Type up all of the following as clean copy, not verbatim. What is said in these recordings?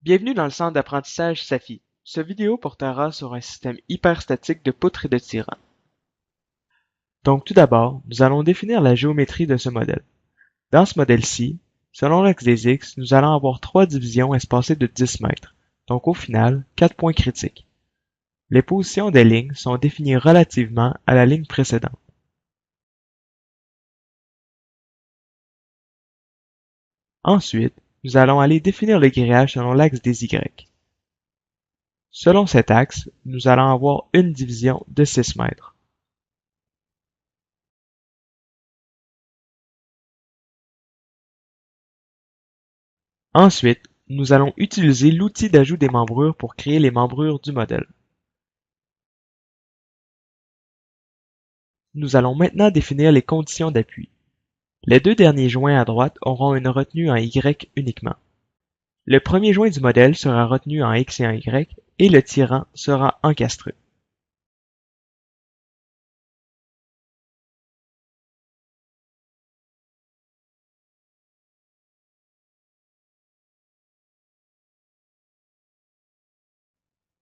Bienvenue dans le centre d'apprentissage SAFI. Cette vidéo portera sur un système hyperstatique de poutres et de tirants. Donc tout d'abord, nous allons définir la géométrie de ce modèle. Dans ce modèle-ci, selon l'axe des X, nous allons avoir 3 divisions espacées de 10 mètres, donc au final, 4 points critiques. Les positions des lignes sont définies relativement à la ligne précédente. Ensuite, nous allons aller définir le grillage selon l'axe des Y. Selon cet axe, nous allons avoir une division de 6 mètres. Ensuite, nous allons utiliser l'outil d'ajout des membrures pour créer les membrures du modèle. Nous allons maintenant définir les conditions d'appui. Les deux derniers joints à droite auront une retenue en Y uniquement. Le premier joint du modèle sera retenu en X et en Y et le tirant sera encastré.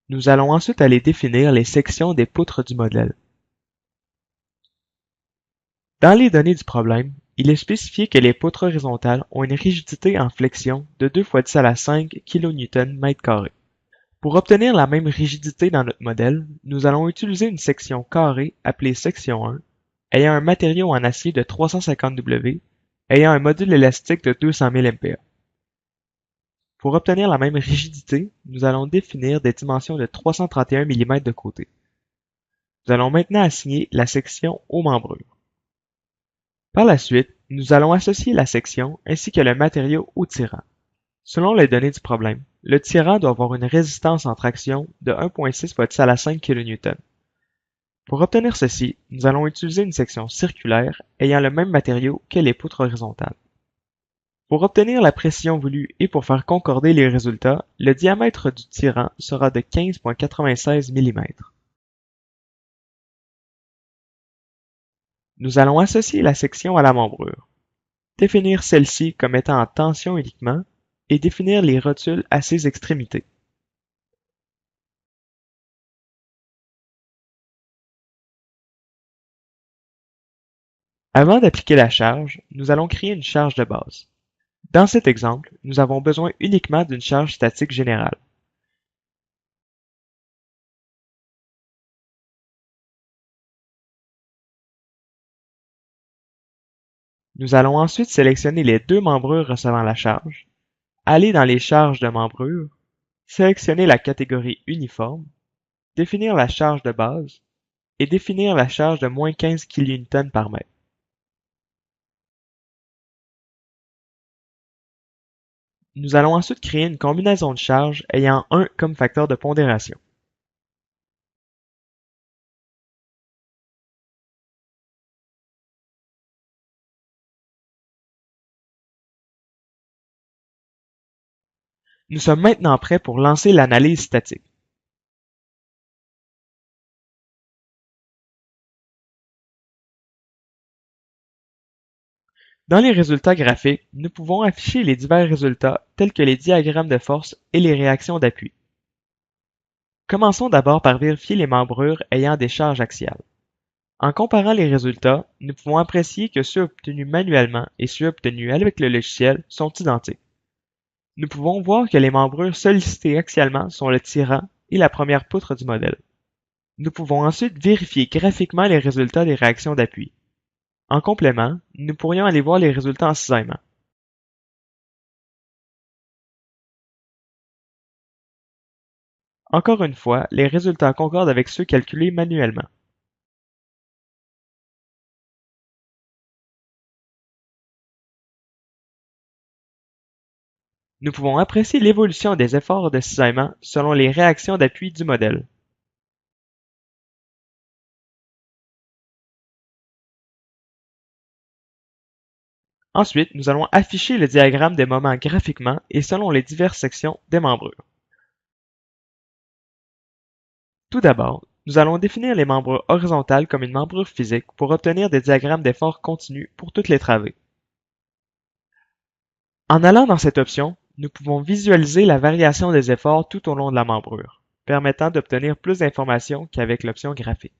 Nous allons ensuite aller définir les sections des poutres du modèle. Dans les données du problème, il est spécifié que les poutres horizontales ont une rigidité en flexion de 2 × 10⁵ kN/m². Pour obtenir la même rigidité dans notre modèle, nous allons utiliser une section carrée appelée section 1, ayant un matériau en acier de 350 W, ayant un module élastique de 200 000 MPa. Pour obtenir la même rigidité, nous allons définir des dimensions de 331 mm de côté. Nous allons maintenant assigner la section aux membrures. Par la suite, nous allons associer la section ainsi que le matériau au tirant. Selon les données du problème, le tirant doit avoir une résistance en traction de 1,6 × 10⁵ kN. Pour obtenir ceci, nous allons utiliser une section circulaire ayant le même matériau que les poutres horizontales. Pour obtenir la précision voulue et pour faire concorder les résultats, le diamètre du tirant sera de 15,96 mm. Nous allons associer la section à la membrure, définir celle-ci comme étant en tension uniquement et définir les rotules à ses extrémités. Avant d'appliquer la charge, nous allons créer une charge de base. Dans cet exemple, nous avons besoin uniquement d'une charge statique générale. Nous allons ensuite sélectionner les deux membrures recevant la charge, aller dans les charges de membrure, sélectionner la catégorie uniforme, définir la charge de base et définir la charge de moins 15 kN par mètre. Nous allons ensuite créer une combinaison de charges ayant 1 comme facteur de pondération. Nous sommes maintenant prêts pour lancer l'analyse statique. Dans les résultats graphiques, nous pouvons afficher les divers résultats tels que les diagrammes de force et les réactions d'appui. Commençons d'abord par vérifier les membrures ayant des charges axiales. En comparant les résultats, nous pouvons apprécier que ceux obtenus manuellement et ceux obtenus avec le logiciel sont identiques. Nous pouvons voir que les membrures sollicitées axialement sont le tirant et la première poutre du modèle. Nous pouvons ensuite vérifier graphiquement les résultats des réactions d'appui. En complément, nous pourrions aller voir les résultats en cisaillement. Encore une fois, les résultats concordent avec ceux calculés manuellement. Nous pouvons apprécier l'évolution des efforts de cisaillement selon les réactions d'appui du modèle. Ensuite, nous allons afficher le diagramme des moments graphiquement et selon les diverses sections des membrures. Tout d'abord, nous allons définir les membrures horizontales comme une membrure physique pour obtenir des diagrammes d'efforts continus pour toutes les travées. En allant dans cette option, Nous pouvons visualiser la variation des efforts tout au long de la membrure, permettant d'obtenir plus d'informations qu'avec l'option graphique.